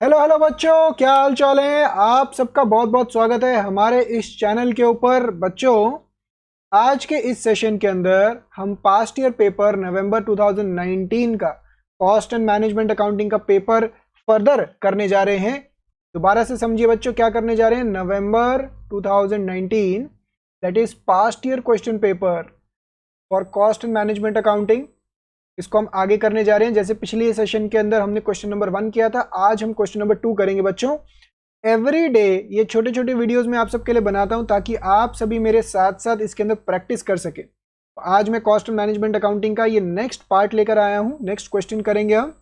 Hello hello बच्चों, क्या हाल चाल है। आप सबका बहुत बहुत स्वागत है हमारे इस चैनल के ऊपर। बच्चों, आज के इस सेशन के अंदर हम पास्ट ईयर पेपर नवंबर 2019 का कॉस्ट एंड मैनेजमेंट अकाउंटिंग का पेपर फर्दर करने जा रहे हैं। दोबारा से समझिए बच्चों, क्या करने जा रहे हैं। नवंबर 2019, that is past year question paper for cost and management accounting, इसको हम आगे करने जा रहे हैं। जैसे पिछले सेशन के अंदर हमने क्वेश्चन नंबर 1 किया था, आज हम क्वेश्चन नंबर 2 करेंगे बच्चों। एवरी डे ये छोटे छोटे वीडियोस मैं आप सबके लिए बनाता हूं ताकि आप सभी मेरे साथ साथ इसके अंदर प्रैक्टिस कर सके। तो आज मैं कॉस्ट मैनेजमेंट अकाउंटिंग का ये नेक्स्ट पार्ट लेकर आया हूं। नेक्स्ट क्वेश्चन करेंगे हम।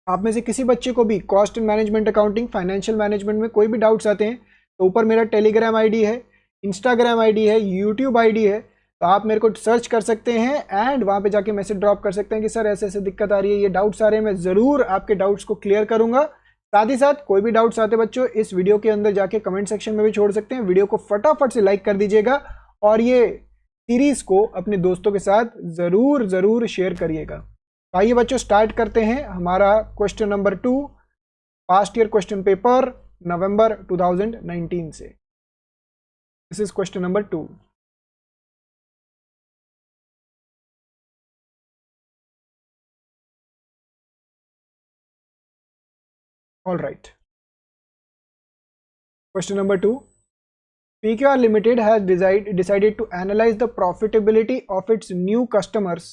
आप में से किसी बच्चे को भी cost and management accounting, financial management में कोई भी डाउट्स आते हैं तो ऊपर मेरा टेलीग्राम आईडी है, इंस्टाग्राम आईडी है, यूट्यूब आईडी है, तो आप मेरे को सर्च कर सकते हैं एंड वहाँ पे जाके मैसेज ड्रॉप कर सकते हैं कि सर ऐसे ऐसे दिक्कत आ रही है, ये डाउट्स आ रहे हैं। मैं ज़रूर आपके डाउट्स को क्लियर करूंगा। साथ ही साथ कोई भी डाउट्स आते बच्चों इस वीडियो के अंदर जाके कमेंट सेक्शन में भी छोड़ सकते हैं। वीडियो को फटाफट से लाइक कर दीजिएगा और ये सीरीज को अपने दोस्तों के साथ ज़रूर ज़रूर शेयर करिएगा। आइए बच्चों, स्टार्ट करते हैं हमारा question number 2, past year question paper November 2019 से। This is question number 2। All right, question number 2। PQR Limited has decided to analyze the profitability of its new customers.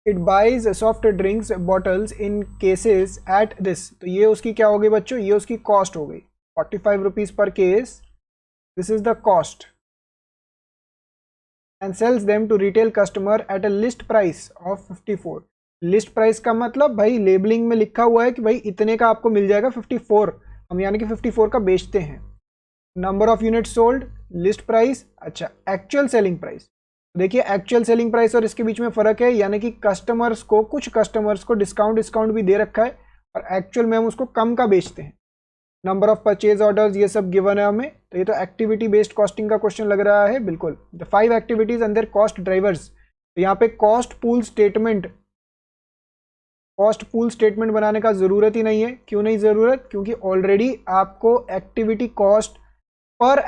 It buys soft drinks bottles in cases at this। तो ये उसकी क्या हो गई बच्चों, ये उसकी कॉस्ट हो गई 45 रुपीज पर case. This is the cost and sells them to retail customer at a list price of 54। List price का मतलब भाई लेबलिंग में लिखा हुआ है कि भाई इतने का आपको मिल जाएगा 54, हम यानी कि 54 का बेचते हैं। Number of unit sold, list price, अच्छा एक्चुअल सेलिंग प्राइस। देखिए एक्चुअल सेलिंग प्राइस और इसके बीच में फर्क है, यानी कि कस्टमर्स को, कुछ कस्टमर्स को डिस्काउंट भी दे रखा है और एक्चुअल में हम उसको कम का बेचते हैं। नंबर ऑफ परचेज ऑर्डर्स, ये सब गिवन है हमें। तो ये तो एक्टिविटी बेस्ड कॉस्टिंग का क्वेश्चन लग रहा है। बिल्कुल, the 5 activities and there cost drivers. तो यहाँ पे कॉस्ट पूल स्टेटमेंट बनाने का जरूरत ही नहीं है। क्यों नहीं जरूरत, क्योंकि ऑलरेडी आपको एक्टिविटी कॉस्ट पर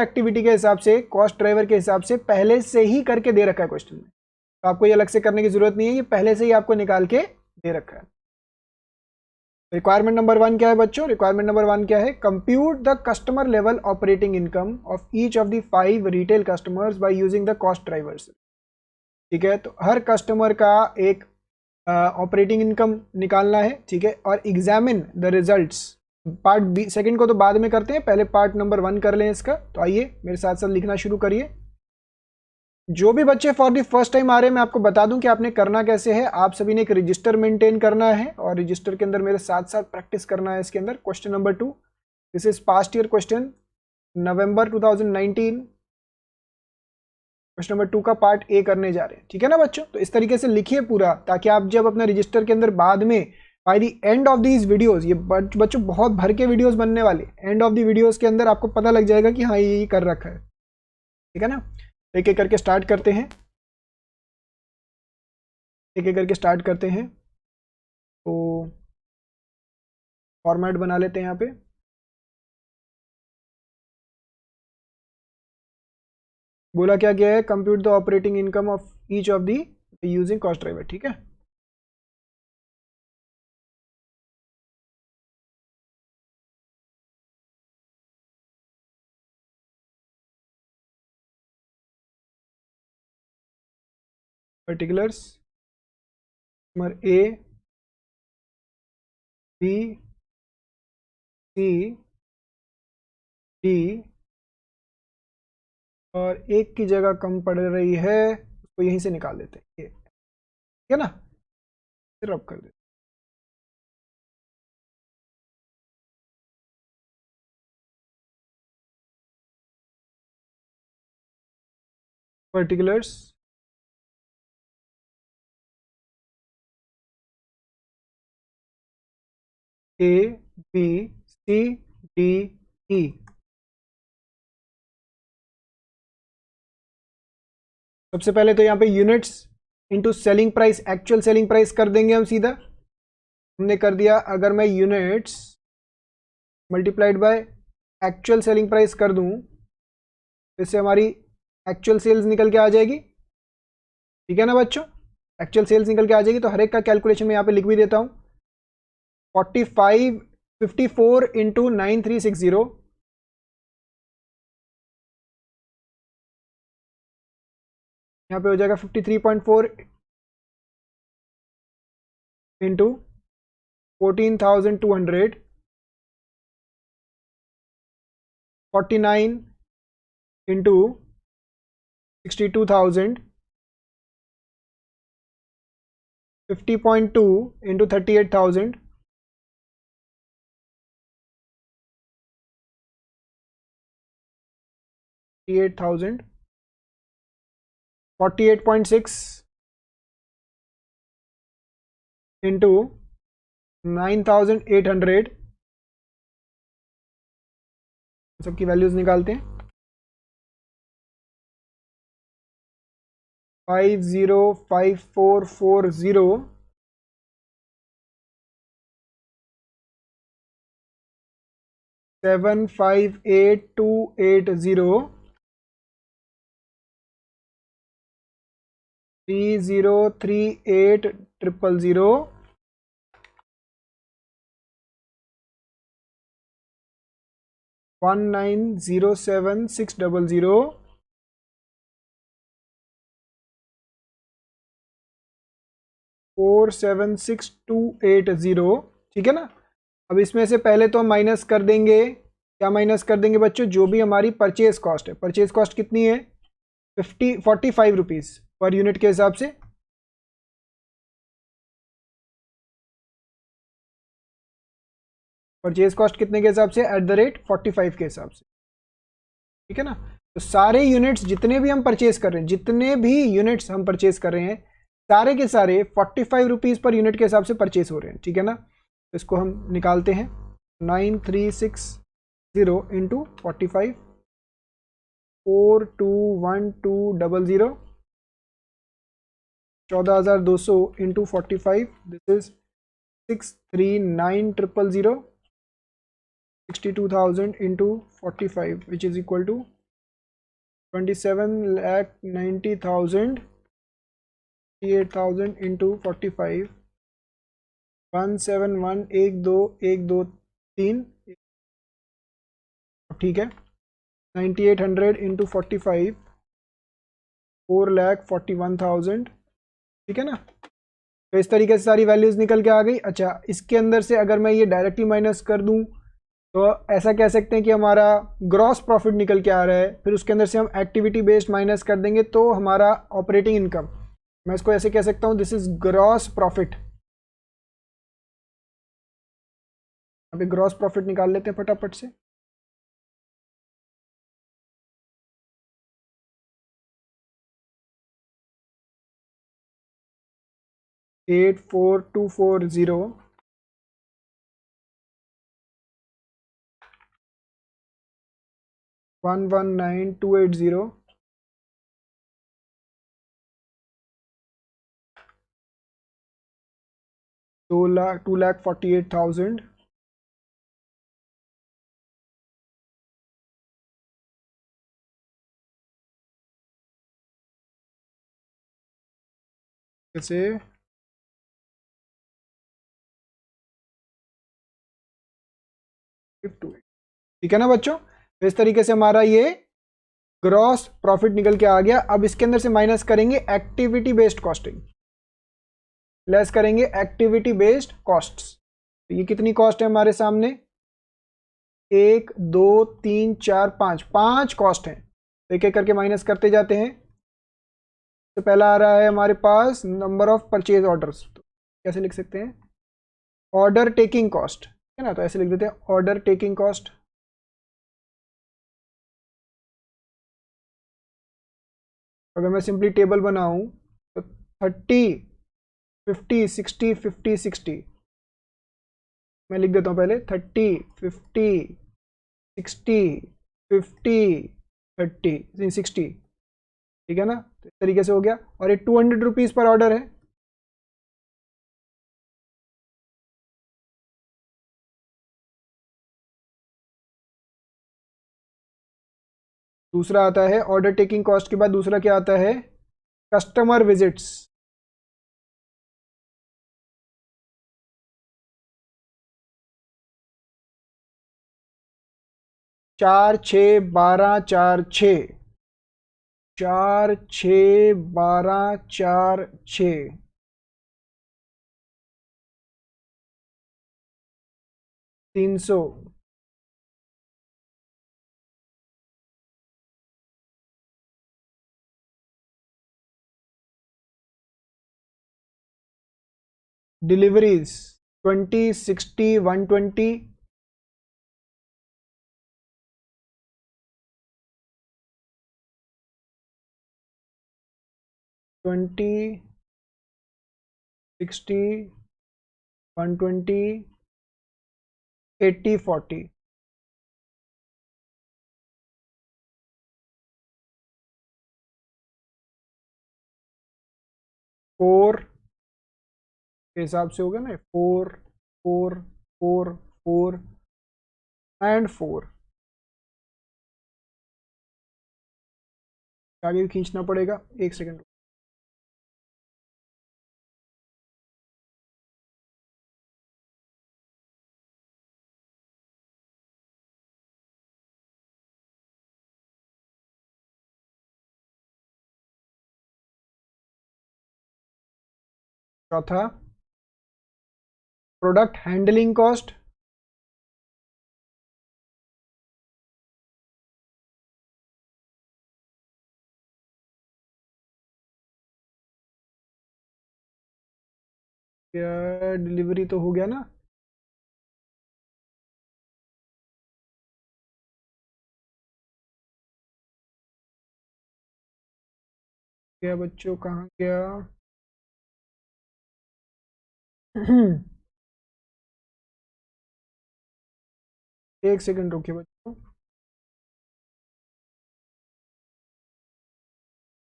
एक्टिविटी के हिसाब से, कॉस्ट ड्राइवर के हिसाब से पहले से ही करके दे रखा है क्वेश्चन में। तो आपको ये अलग से करने की जरूरत नहीं है, ये पहले से ही आपको निकाल के दे रखा है। रिक्वायरमेंट नंबर 1 क्या है बच्चों, रिक्वायरमेंट नंबर 1 क्या है, compute the customer level operating income of each of the 5 retail customers by using the cost drivers. ठीक है, तो हर कस्टमर का एक ऑपरेटिंग इनकम निकालना है। ठीक है, और examine the results. Part B second को तो बाद में करते हैं, पहले पार्ट नंबर 1 कर लें इसका। तो आइए मेरे साथ साथ लिखना शुरू करिए। जो भी बच्चे फॉर द फर्स्ट टाइम आ रहे हैं, मैं आपको बता दूं कि आपने करना कैसे है। आप सभी ने एक रजिस्टर मेंटेन करना है और रजिस्टर के अंदर मेरे साथ साथ प्रैक्टिस करना है। इसके अंदर question number 2, this is past year question November 2019, question number 2 का पार्ट ए करने जा रहे हैं। ठीक है ना बच्चों, तो इस तरीके से लिखिए पूरा, ताकि आप जब अपने रजिस्टर के अंदर बाद में by the end of these videos, ये बच्चों बहुत भर के वीडियोस बनने वाले, एंड ऑफ द वीडियोस के अंदर आपको पता लग जाएगा कि हाँ ये कर रखा है। ठीक है ना, एक एक करके स्टार्ट करते हैं, एक एक करके स्टार्ट करते हैं। तो फॉर्मेट बना लेते हैं यहाँ पे। बोला क्या गया है, compute the operating income of each of the using cost driver. ठीक है, particulars number A, B, C, D, और एक की जगह कम पड़ रही है, उसको यहीं से निकाल देते हैं। ये ठीक है ना, फिर रब कर देते। पर्टिकुलर्स ए, बी, सी, डी, ई। सबसे पहले तो यहाँ पे units into selling price, actual selling price कर देंगे हम सीधा। हमने कर दिया। अगर मैं units multiplied by actual selling price कर दूं, इससे हमारी एक्चुअल सेल्स निकल के आ जाएगी। ठीक है ना बच्चों, एक्चुअल सेल्स निकल के आ जाएगी। तो हर एक का कैलकुलेशन मैं यहाँ पे लिख भी देता हूँ। 54 इंटू 9360, यहाँ पे हो जाएगा 53.4 इंटू 14,200, 49 इंटू 62,000, 50.2 इंटू 38,000, 38,000, 48.6 इंटू 9,800, सबकी वैल्यूज निकालते हैं। 505440, 758280, 303800, 1907600, 476280। ठीक है ना। अब इसमें से पहले तो हम माइनस कर देंगे, क्या माइनस कर देंगे बच्चों, जो भी हमारी परचेज कॉस्ट है। परचेज कॉस्ट कितनी है, 45 रुपीज पर यूनिट के हिसाब से। परचेज कॉस्ट कितने के हिसाब से, एट द रेट 45 के हिसाब से। ठीक है ना। तो सारे यूनिट्स जितने भी हम परचेज कर रहे हैं, जितने भी यूनिट्स हम परचेज कर रहे हैं, सारे के सारे 45 रुपीज पर यूनिट के हिसाब से परचेज हो रहे हैं। ठीक है ना। तो इसको हम निकालते हैं। 9360 into 45, 421200, 14,200 into 45, this is 639,000, 62,000 into 45, which is equal to 27,90,000, 58,000 into 45, 171,123। ठीक है। 9,800 into 45, 4,41,000। ठीक है ना। तो इस तरीके से सारी वैल्यूज निकल के आ गई। अच्छा, इसके अंदर से अगर मैं ये डायरेक्टली माइनस कर दूं, तो ऐसा कह सकते हैं कि हमारा ग्रॉस प्रॉफिट निकल के आ रहा है। फिर उसके अंदर से हम एक्टिविटी बेस्ड माइनस कर देंगे तो हमारा ऑपरेटिंग इनकम, मैं इसको ऐसे कह सकता हूं, दिस इज ग्रॉस प्रॉफिट। अभी ग्रॉस प्रॉफिट निकाल लेते हैं फटाफट से। एट 4240, 119,280, 2,48,000, जैसे ठीक है ना बच्चों। तो इस तरीके से हमारा ये ग्रॉस प्रॉफिट निकल के आ गया। अब इसके अंदर से माइनस करेंगे एक्टिविटी बेस्ड कॉस्टिंग, लेस करेंगे एक्टिविटी बेस्ड कॉस्ट्स। तो ये कितनी कॉस्ट है हमारे सामने, 1 2 3 4 5, 5 कॉस्ट हैं। तो एक एक करके माइनस करते जाते हैं। तो पहला आ रहा है हमारे पास नंबर ऑफ परचेज ऑर्डर्स। तो कैसे लिख सकते हैं, ऑर्डर टेकिंग कॉस्ट, है ना। तो ऐसे लिख देते हैं ऑर्डर टेकिंग कॉस्ट। अगर मैं सिंपली टेबल बनाऊं तो 30 50 60 50 60, मैं लिख देता हूं पहले 30 50 60 50 30 60। ठीक है ना। तो इस तरीके से हो गया। और ये 200 रुपीज पर ऑर्डर है। दूसरा आता है ऑर्डर टेकिंग कॉस्ट के बाद दूसरा क्या आता है, कस्टमर विजिट्स। 4 6 12 4 6, 4 6 12 4 6, 300, डिलीवरीज 20 60 120, 20 60 120 80 40, 4 के हिसाब से हो गया ना, 4 4 4 4 एंड 4, आगे भी खींचना पड़ेगा, एक सेकंड। चौथा प्रोडक्ट हैंडलिंग कॉस्ट, क्या डिलीवरी तो हो गया ना, क्या बच्चों कहाँ गया? एक सेकंड रुकिए बच्चों।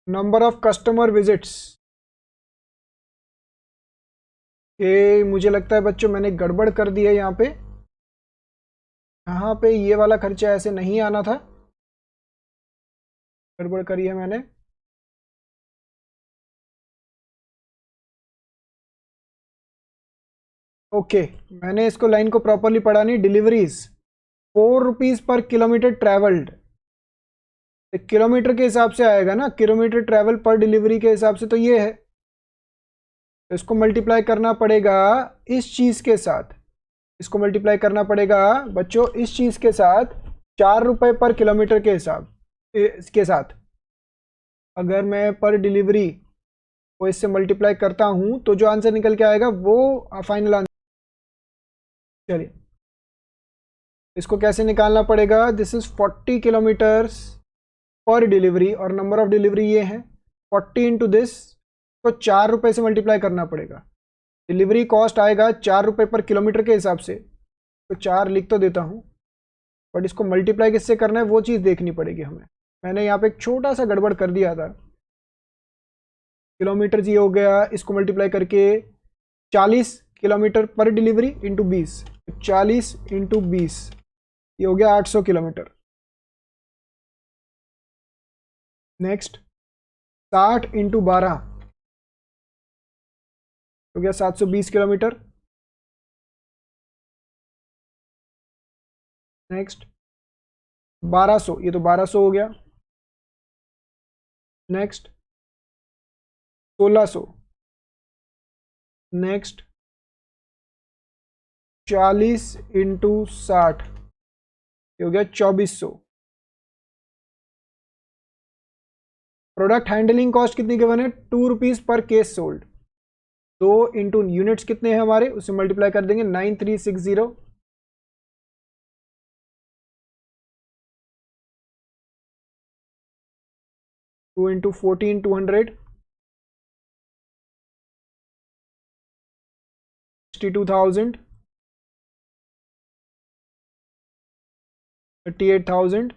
नंबर ऑफ कस्टमर विजिट्स, ये मुझे लगता है बच्चों मैंने गड़बड़ कर दी है यहाँ पे। यहाँ पे ये वाला खर्चा ऐसे नहीं आना था, गड़बड़ करी है मैंने। ओके, मैंने इसको लाइन को प्रॉपरली पढ़ा नहीं। Deliveries 4 rupees per kilometre travelled, kilometre के हिसाब से आएगा ना, किलोमीटर ट्रेवल पर डिलीवरी के हिसाब से तो ये है, तो इसको मल्टीप्लाई करना पड़ेगा इस चीज के साथ, इसको मल्टीप्लाई करना पड़ेगा बच्चों इस चीज के साथ, 4 रुपए पर किलोमीटर के हिसाब इसके साथ। अगर मैं पर डिलीवरी को इससे मल्टीप्लाई करता हूं तो जो आंसर निकल के आएगा वो फाइनल आंसर। चलिए इसको कैसे निकालना पड़ेगा, दिस इज 40 किलोमीटर्स पर डिलीवरी और नंबर ऑफ डिलीवरी ये है 40 इंटू दिस, तो 4 रुपए से मल्टीप्लाई करना पड़ेगा। डिलीवरी कॉस्ट आएगा 4 रुपए पर किलोमीटर के हिसाब से, तो 4 लिख तो देता हूँ, बट इसको मल्टीप्लाई किससे करना है वो चीज़ देखनी पड़ेगी हमें। मैंने यहाँ पे एक छोटा सा गड़बड़ कर दिया था, किलोमीटर जी हो गया, इसको मल्टीप्लाई करके 40 किलोमीटर पर डिलीवरी इंटू 20, 40 इंटू 20 ये हो गया 800 किलोमीटर। नेक्स्ट 60 इंटू 12 हो गया 720 किलोमीटर। नेक्स्ट 1200, ये तो 1200 हो गया। नेक्स्ट 1600, नेक्स्ट 40 इंटू 60 ये हो गया 2400। प्रोडक्ट हैंडलिंग कॉस्ट कितनी गिवन है, 2 रुपीज पर केस सोल्ड, 2 इंटू यूनिट्स कितने हैं हमारे उससे मल्टीप्लाई कर देंगे 9360, 2 इंटू 14 200, 62,000, 38,000,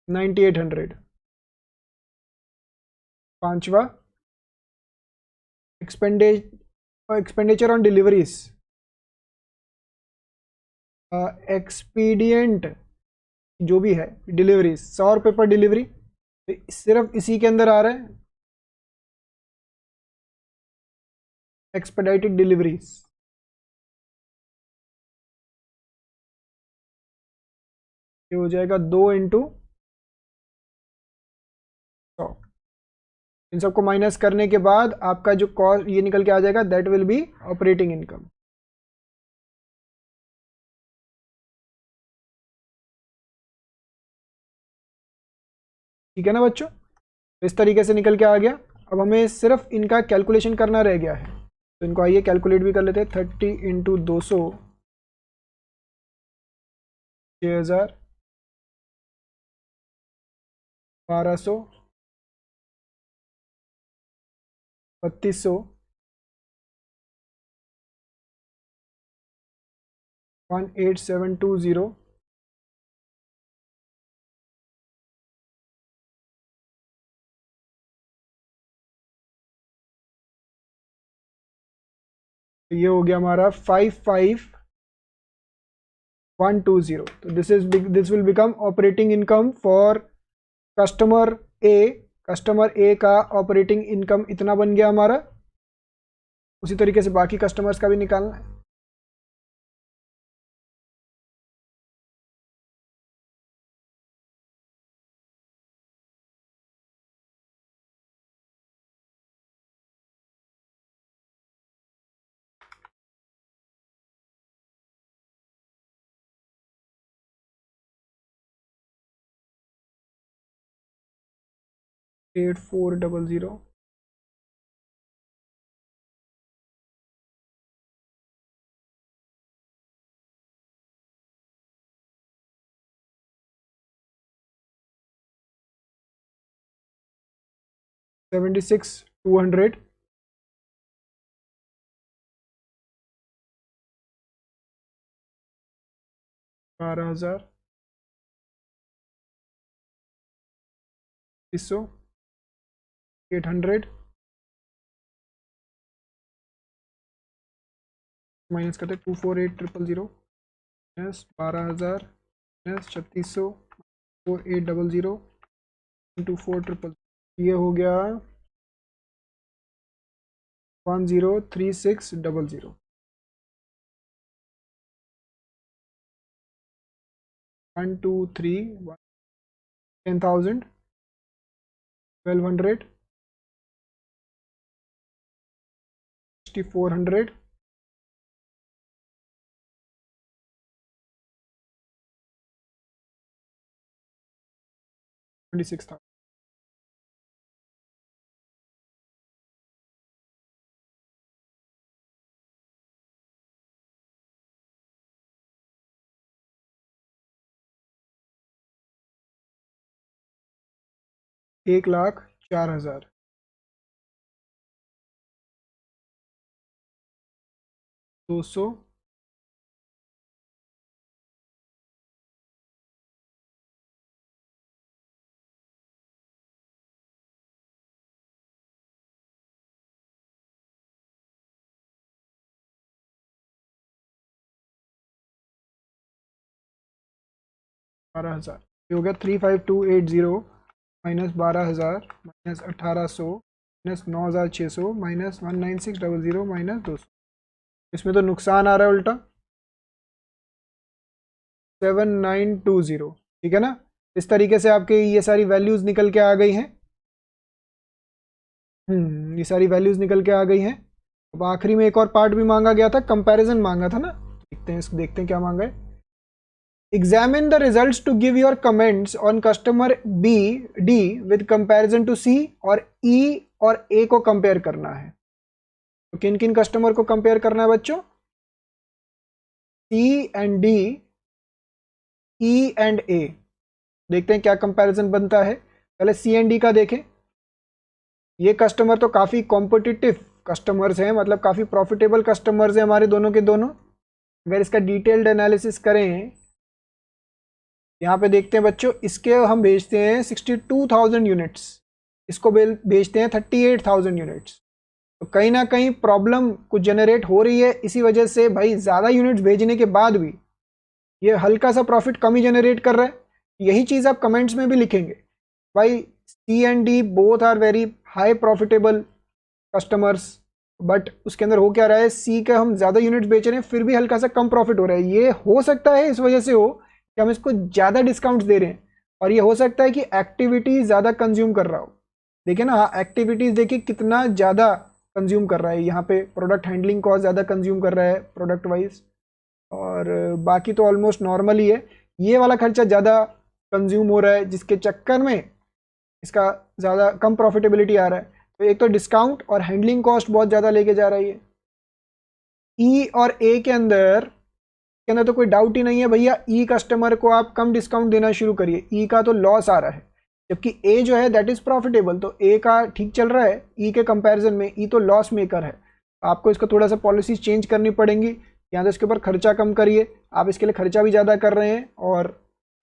9800। पांचवा एक्सपेंडिचर ऑन डिलीवरीज, एक्सपीडियंट जो भी है डिलीवरी 100 रुपये पर डिलीवरी, तो सिर्फ इसी के अंदर आ रहा है एक्सपेडाइटेड डिलीवरीज। ये हो जाएगा 2 × 100। इन सबको माइनस करने के बाद आपका जो कॉस्ट ये निकल के आ जाएगा, that will be operating income. ठीक है ना बच्चों, इस तरीके से निकल के आ गया। अब हमें सिर्फ इनका कैलकुलेशन करना रह गया है, तो इनको आइए कैलकुलेट भी कर लेते हैं। 30 × 200 6000, 1200, 3200, 18720, ये हो गया हमारा 55120। तो this will become operating income for customer A. Customer A का ऑपरेटिंग इनकम इतना बन गया हमारा। उसी तरीके से बाकी कस्टमर्स का भी निकालना है। एट 400, 76,200, 12,000, 300, 800 माइनस करते 248,000 माइनस 12,000 माइनस 3600 4800 इंटू 4,000, ये हो गया 103600। 1 2 3 10,000 1200 6400 26,000। 1,04,000, 200, 12,000, ये हो गया 35280 minus 12,000 minus 1,800 minus 9,600 minus 19600 minus 200। इसमें तो नुकसान आ रहा है उल्टा 7920। ठीक है ना, इस तरीके से आपके ये सारी वैल्यूज निकल के आ गई हैं। ये सारी वैल्यूज निकल के आ गई हैं। अब आखिरी में एक और पार्ट भी मांगा गया था, कंपैरिजन मांगा था ना। देखते हैं क्या मांगा है। Examine the results to give your comments on customer B, D with comparison to C और E और A को कंपेयर करना है। तो किन किन कस्टमर को कंपेयर करना है बच्चों? C and D, E and A। देखते हैं क्या कंपैरिजन बनता है। पहले C एंड D का देखें। ये कस्टमर तो काफ़ी कॉम्पिटिटिव कस्टमर्स हैं, मतलब काफ़ी प्रॉफिटेबल कस्टमर्स हैं हमारे दोनों के दोनों। अगर इसका डिटेल्ड एनालिसिस करें, यहाँ पे देखते हैं बच्चों, इसके हम भेजते हैं 62,000 यूनिट्स, इसको भेजते हैं 38,000 यूनिट्स। तो कहीं ना कहीं प्रॉब्लम कुछ जनरेट हो रही है। इसी वजह से भाई ज़्यादा यूनिट्स भेजने के बाद भी ये हल्का सा प्रॉफिट कम ही जनरेट कर रहा है। यही चीज़ आप कमेंट्स में भी लिखेंगे, भाई C and D both are very high profitable customers, but उसके अंदर हो क्या रहा है, सी का हम ज़्यादा यूनिट्स बेच रहे हैं फिर भी हल्का सा कम प्रॉफिट हो रहा है। ये हो सकता है इस वजह से हो कि हम इसको ज़्यादा डिस्काउंट्स दे रहे हैं, और ये हो सकता है कि एक्टिविटी ज़्यादा कंज्यूम कर रहा हो। देखिए ना, हाँ एक्टिविटीज़ देखिए कितना ज़्यादा कंज्यूम कर रहा है, यहाँ पे प्रोडक्ट हैंडलिंग कॉस्ट ज़्यादा कंज्यूम कर रहा है प्रोडक्ट वाइज, और बाकी तो ऑलमोस्ट नॉर्मल ही है। ये वाला खर्चा ज़्यादा कंज्यूम हो रहा है जिसके चक्कर में इसका ज़्यादा कम प्रॉफिटेबिलिटी आ रहा है। तो एक तो डिस्काउंट और हैंडलिंग कॉस्ट बहुत ज़्यादा लेके जा रही है। ई और ए के अंदर तो कोई डाउट ही नहीं है भैया, ई कस्टमर को आप कम डिस्काउंट देना शुरू करिए, ई का तो लॉस आ रहा है, जबकि ए जो है दैट इज़ प्रॉफिटेबल, तो ए का ठीक चल रहा है ई के कंपैरिजन में, ई तो लॉस मेकर है। आपको इसका थोड़ा सा पॉलिसी चेंज करनी पड़ेंगी, या तो इसके ऊपर खर्चा कम करिए, आप इसके लिए खर्चा भी ज़्यादा कर रहे हैं और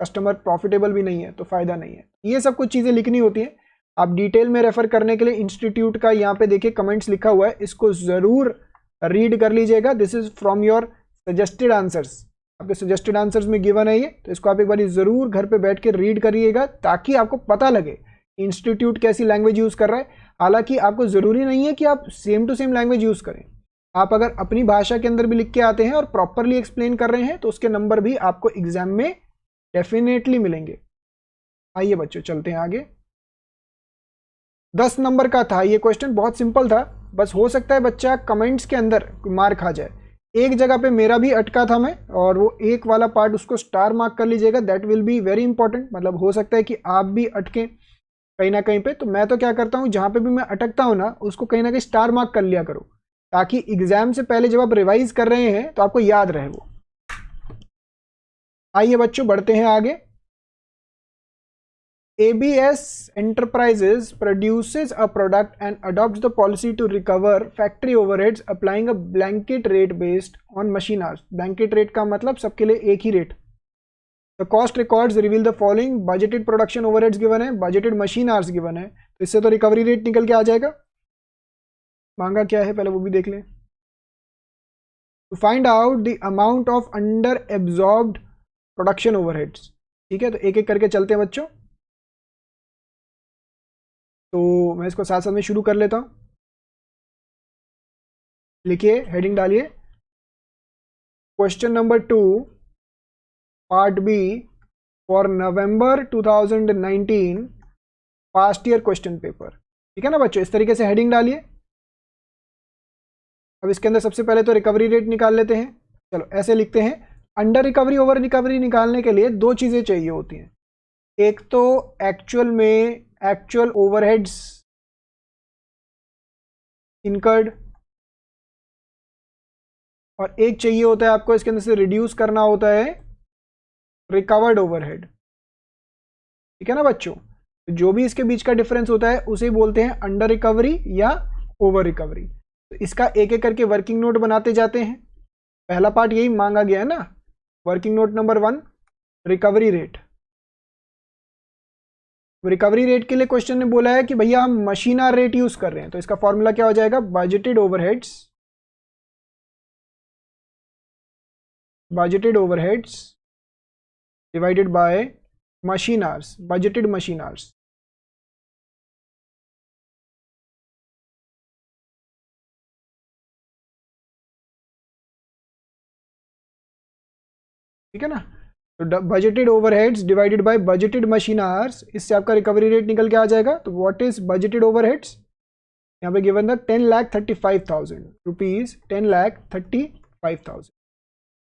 कस्टमर प्रॉफिटेबल भी नहीं है तो फ़ायदा नहीं है। ये सब कुछ चीज़ें लिखनी होती हैं। आप डिटेल में रेफर करने के लिए इंस्टीट्यूट का यहाँ पे देखिए कमेंट्स लिखा हुआ है, इसको ज़रूर रीड कर लीजिएगा। This is from your suggested answers, आपके सजेस्टेड आंसर्स में गिवन है ये, तो इसको आप एक बार ज़रूर घर पे बैठ के रीड करिएगा ताकि आपको पता लगे इंस्टीट्यूट कैसी लैंग्वेज यूज़ कर रहा है। हालांकि आपको ज़रूरी नहीं है कि आप same to same language use करें, आप अगर अपनी भाषा के अंदर भी लिख के आते हैं और प्रॉपरली एक्सप्लेन कर रहे हैं तो उसके नंबर भी आपको एग्जाम में डेफिनेटली मिलेंगे। आइए बच्चों चलते हैं आगे। 10 नंबर का था ये क्वेश्चन, बहुत सिंपल था, बस हो सकता है बच्चा कमेंट्स के अंदर मार्क खा जाए। एक जगह पे मेरा भी अटका था मैं, और वो एक वाला पार्ट उसको स्टार मार्क कर लीजिएगा, that will be very important. मतलब हो सकता है कि आप भी अटकें कहीं ना कहीं पे, तो मैं तो क्या करता हूँ जहाँ पे भी मैं अटकता हूँ ना उसको कहीं ना कहीं स्टार मार्क कर लिया करो, ताकि एग्जाम से पहले जब आप रिवाइज कर रहे हैं तो आपको याद रहे वो। आइए बच्चों बढ़ते हैं आगे। ABS Enterprises produces a product and adopts the policy to recover factory overheads applying a blanket rate based on machine hours. Blanket rate का मतलब सबके लिए एक ही rate. The cost records reveal the following: budgeted production overheads given है, budgeted machine hours given है, तो इससे तो रिकवरी रेट निकल के आ जाएगा। मांगा क्या है पहले वो भी देख लें। To find out the amount of under absorbed production overheads, ठीक है, तो एक एक करके चलते हैं बच्चों। तो मैं इसको साथ साथ में शुरू कर लेता हूं। लिखिए, हेडिंग डालिए, question number 2 part B for November 2019 past year question paper. ठीक है ना बच्चों, इस तरीके से हेडिंग डालिए। अब इसके अंदर सबसे पहले तो रिकवरी रेट निकाल लेते हैं। चलो ऐसे लिखते हैं, अंडर रिकवरी ओवर रिकवरी निकालने के लिए दो चीज़ें चाहिए होती हैं, एक तो एक्चुअल में एक्चुअल ओवरहेड्स इनकर्ड, और एक चाहिए होता है आपको इसके अंदर से रिड्यूस करना होता है रिकवर्ड ओवरहेड। ठीक है ना बच्चों, तो जो भी इसके बीच का डिफरेंस होता है उसे बोलते हैं अंडर रिकवरी या ओवर रिकवरी। तो इसका एक एक करके वर्किंग नोट बनाते जाते हैं। पहला पार्ट यही मांगा गया है ना, working note number 1 recovery rate. Recovery rate के लिए क्वेश्चन ने बोला है कि भैया हम मशीन आवर रेट यूज कर रहे हैं, तो इसका फॉर्मूला क्या हो जाएगा, budgeted overheads divided by machine hours, budgeted machine hours. ठीक है ना, तो budgeted overheads divided by budgeted machine hours, इससे आपका रिकवरी रेट निकल के आ जाएगा। तो व्हाट इज बजटेड ओवरहेड्स, यहाँ पे गिवन था 10,35,000 रुपीज, 10,35,000।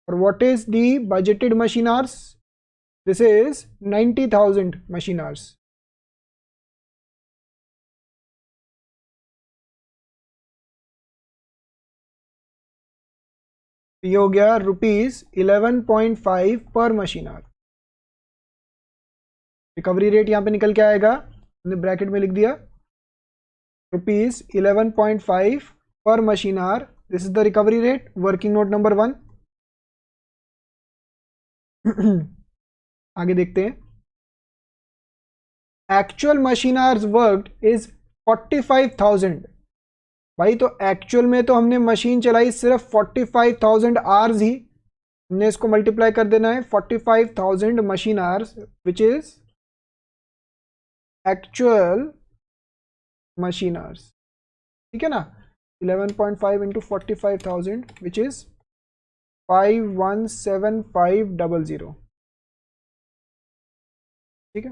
और what is the budgeted machine hours, this is 90,000 machine hours. ये हो गया ₹11.5 पर मशीन आवर। रिकवरी रेट यहाँ पे निकल के आएगा, हमने ब्रैकेट में लिख दिया ₹11.5 पर machine our, this is the recovery rate, working note number 1। आगे देखते हैं, actual machine hours worked is 45,000। भाई तो एक्चुअल में तो हमने मशीन चलाई सिर्फ 45,000 आवर्स ही, हमने इसको मल्टीप्लाई कर देना है 45,000 machine hours which is actual machine hours, ठीक है ना। 11.5 इंटू 45,000 विच इज 517500, ठीक है।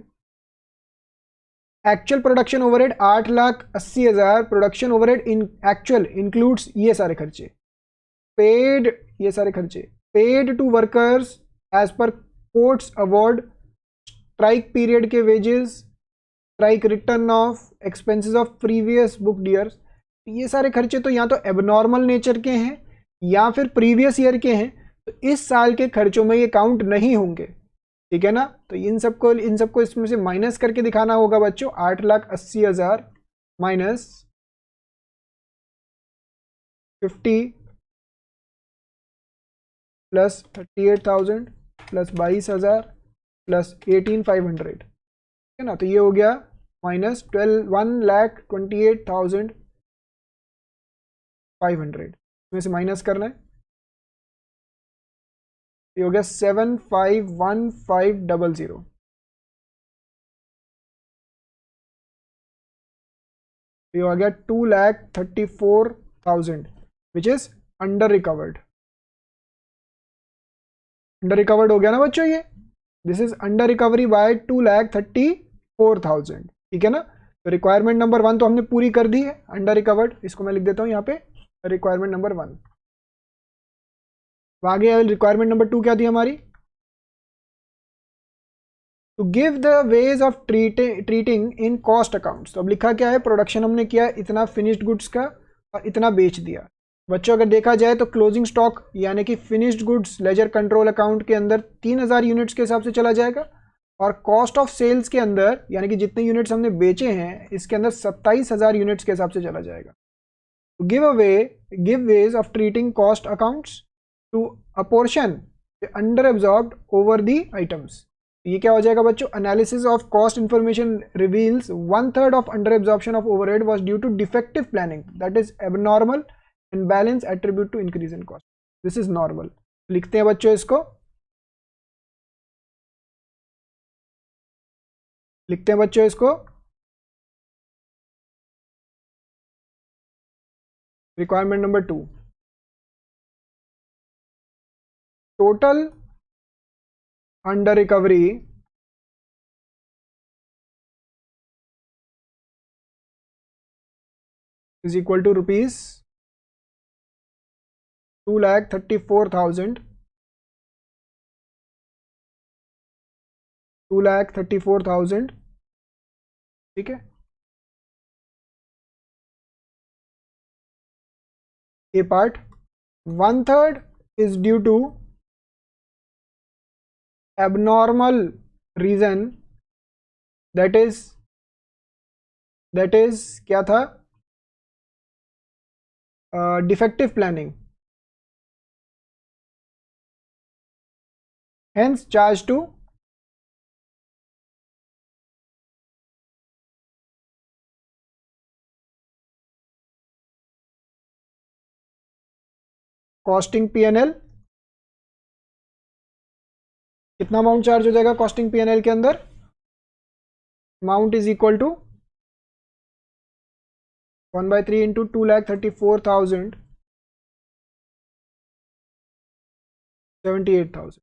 Actual production overhead 8,80,000, production overhead in actual includes ये सारे खर्चे, पेड, ये सारे खर्चे paid to workers as per courts award, strike period के wages, strike return of expenses of previous book years. ये सारे खर्चे तो या तो एबनॉर्मल नेचर के हैं या फिर प्रीवियस ईयर के हैं, तो इस साल के खर्चों में ये काउंट नहीं होंगे, ठीक है ना। तो इन सबको इसमें से माइनस करके दिखाना होगा बच्चों। 8,80,000 माइनस 50 प्लस 38,000 प्लस 22,000 प्लस 18,500, ठीक है ना। तो ये हो गया माइनस 1,28,500, इसमें से माइनस करना है, ये हो गया 751500। ये हो गया 2,34,000 which is under recovered. Under recovered हो गया ना बच्चों, ये this is under recovery by 2,34,000, ठीक है ना। तो रिक्वायरमेंट नंबर 1 तो हमने पूरी कर दी है, अंडर रिकवर्ड, इसको मैं लिख देता हूं यहाँ पे रिक्वायरमेंट नंबर 1। आगे रिक्वायरमेंट नंबर 2 क्या थी हमारी, to give the ways of treating in cost accounts. तो अब लिखा क्या है, प्रोडक्शन हमने किया इतना फिनिश्ड गुड्स का और इतना बेच दिया। बच्चों अगर देखा जाए तो क्लोजिंग स्टॉक यानी कि finished goods ledger control account के अंदर 3,000 यूनिट्स के हिसाब से चला जाएगा, और कॉस्ट ऑफ सेल्स के अंदर यानी कि जितने यूनिट्स हमने बेचे हैं इसके अंदर 27,000 यूनिट्स के हिसाब से चला जाएगा। तो give ways of treating cost accounts to apportion under absorbed over the items. ये क्या हो जाएगा बच्चों, analysis of cost information reveals 1/3 of under absorption of overhead was due to defective planning that is abnormal and balance attribute to increase in cost, this is normal. लिखते हैं बच्चों इसको, लिखते हैं बच्चों इसको, requirement number 2, total under recovery is equal to rupees 2,34,000, 2,34,000, ठीक है। A part 1/3 is due to abnormal reason, that is क्या था, defective planning, hence charge to costing P&L। कितना अमाउंट चार्ज हो जाएगा कॉस्टिंग P&L के अंदर, amount is equal to 1/3 into 2,34,000 78,000।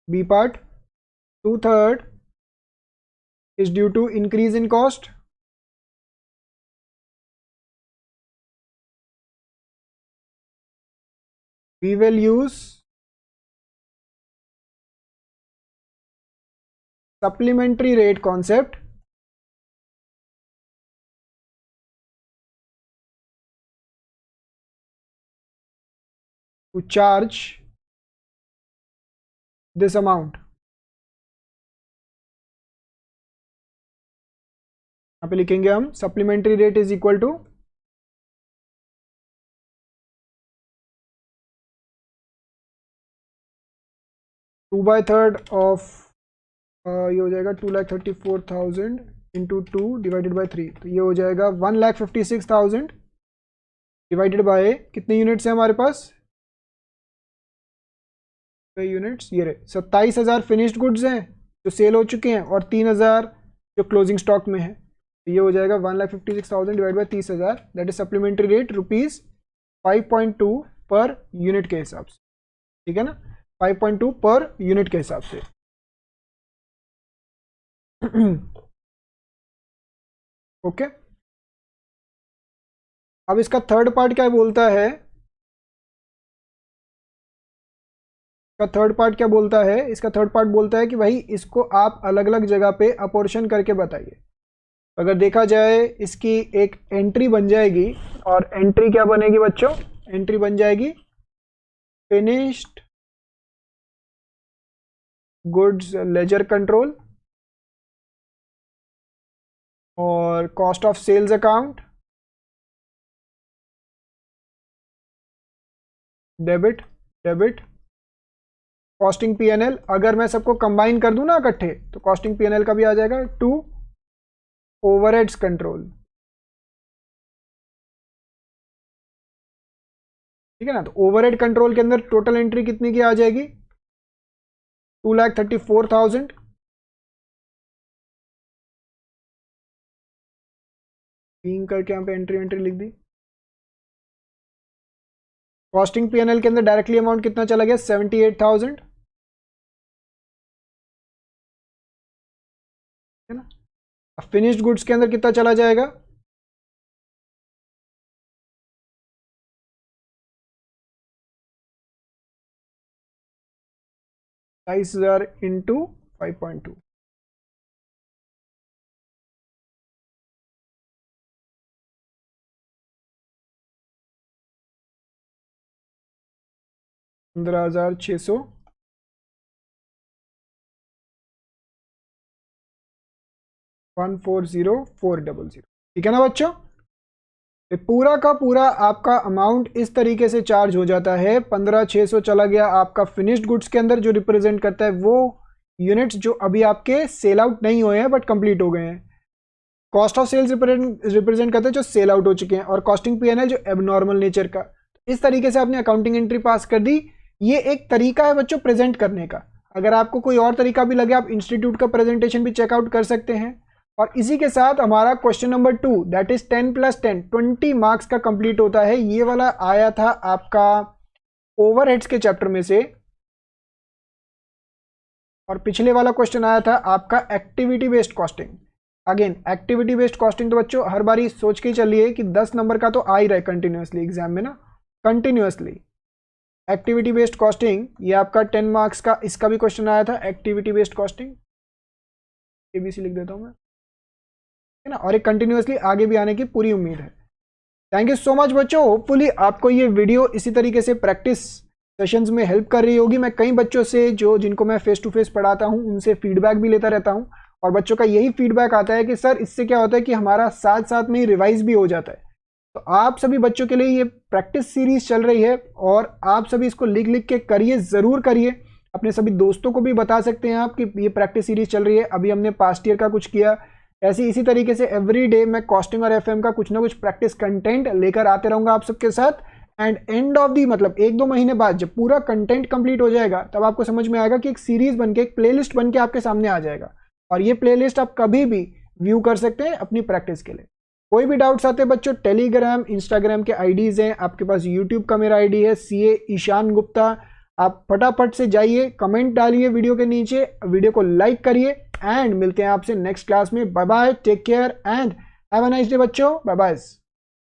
B part 2/3 is due to increase in cost, we will use supplementary rate concept to charge this amount। यहाँ पे लिखेंगे हम supplementary rate is equal to 2/3 of ये हो जाएगा 2,34,000 into 2 divided by 3, तो ये हो जाएगा 1,56,000 डिवाइडेड बाय कितने यूनिट्स हैं हमारे पास, यूनिट्स ये रहे 27,000 फिनिश्ड गुड्स हैं जो सेल हो चुके हैं और 3,000 जो क्लोजिंग स्टॉक में है। तो ये हो जाएगा 1,56,000 divide by 30,000, that is supplementary rate ₹5.2 per unit के हिसाब से, ठीक है ना, 5.2 पर यूनिट के हिसाब से। ओके अब इसका थर्ड पार्ट क्या बोलता है, इसका थर्ड पार्ट क्या बोलता है, इसका थर्ड पार्ट बोलता है कि भाई इसको आप अलग अलग जगह पे अपोर्शन करके बताइए। अगर देखा जाए इसकी एक एंट्री बन जाएगी, और एंट्री क्या बनेगी बच्चों, एंट्री बन जाएगी फिनिश्ड गुड्स लेजर कंट्रोल और cost of sales account, debit debit, costing PNL. अगर मैं सबको कंबाइन कर दूं ना इकट्ठे तो कॉस्टिंग पीएनएल का भी आ जाएगा। 2 ओवरहेड्स कंट्रोल, ठीक है ना। तो ओवरहेड कंट्रोल के अंदर टोटल एंट्री कितनी की आ जाएगी, 2,34,000। पिंग करके यहाँ पे एंट्री लिख दी। कॉस्टिंग पीएनएल के अंदर डायरेक्टली अमाउंट कितना चला गया, 78,000, है ना। फिनिश्ड गुड्स के अंदर कितना चला जाएगा, 22,000 इंटू 5.2, $15,600, 140,400, ठीक है ना बच्चों। ये पूरा का पूरा आपका अमाउंट इस तरीके से चार्ज हो जाता है। 15,600 चला गया आपका फिनिश्ड गुड्स के अंदर, जो रिप्रेजेंट करता है वो यूनिट्स जो अभी आपके सेल आउट नहीं हुए हैं बट कंप्लीट हो गए हैं। कॉस्ट ऑफ सेल्स रिप्रेजेंट करता है जो सेल आउट हो चुके हैं, और कॉस्टिंग पीएनएल जो एबनॉर्मल नेचर का। इस तरीके से आपने अकाउंटिंग एंट्री पास कर दी। ये एक तरीका है बच्चों प्रेजेंट करने का। अगर आपको कोई और तरीका भी लगे आप इंस्टीट्यूट का प्रेजेंटेशन भी चेकआउट कर सकते हैं। और इसी के साथ हमारा question number 2 that is 10 + 10 20 marks का कंप्लीट होता है। ये वाला आया था आपका ओवरहेड्स के चैप्टर में से, और पिछले वाला क्वेश्चन आया था आपका activity based costing. Again activity based costing तो बच्चों हर बारी सोच के चलिए कि 10 नंबर का तो आ ही रहा है कंटिन्यूसली एग्जाम में ना, कंटिन्यूसली। एक्टिविटी बेस्ड कॉस्टिंग ये आपका 10 मार्क्स का, इसका भी क्वेश्चन आया था एक्टिविटी बेस्ड कॉस्टिंग, एबीसी लिख देता हूं मैं, है ना। और एक कंटिन्यूसली आगे भी आने की पूरी उम्मीद है। थैंक यू सो मच बच्चों। होपफुली आपको ये वीडियो इसी तरीके से प्रैक्टिस सेशंस में हेल्प कर रही होगी। मैं कई बच्चों से जिनको मैं फेस टू फेस पढ़ाता हूं उनसे फीडबैक भी लेता रहता हूं, और बच्चों का यही फीडबैक आता है कि सर इससे क्या होता है कि हमारा साथ साथ में ही रिवाइज भी हो जाता है। तो आप सभी बच्चों के लिए ये प्रैक्टिस सीरीज चल रही है, और आप सभी इसको लिख लिख के करिए, ज़रूर करिए। अपने सभी दोस्तों को भी बता सकते हैं आप कि ये प्रैक्टिस सीरीज चल रही है। अभी हमने पास्ट ईयर का कुछ किया, ऐसे इसी तरीके से एवरी डे मैं कॉस्टिंग और एफएम का कुछ ना कुछ प्रैक्टिस कंटेंट लेकर आते रहूंगा आप सबके साथ। एंड एंड ऑफ दी मतलब 1-2 महीने बाद जब पूरा कंटेंट कंप्लीट हो जाएगा तब आपको समझ में आएगा कि एक सीरीज बनके, एक प्लेलिस्ट बनके आपके सामने आ जाएगा, और ये प्लेलिस्ट आप कभी भी व्यू कर सकते हैं अपनी प्रैक्टिस के लिए। कोई भी डाउट्स आते हैं बच्चों, टेलीग्राम इंस्टाग्राम के आईडीज हैं आपके पास, यूट्यूब का मेरा आईडी है CA ईशान गुप्ता। आप फटाफट से जाइए, कमेंट डालिए वीडियो के नीचे, वीडियो को लाइक करिए, एंड मिलते हैं आपसे नेक्स्ट क्लास में। Bye bye, take care and have a nice day बच्चों, बाय बाय।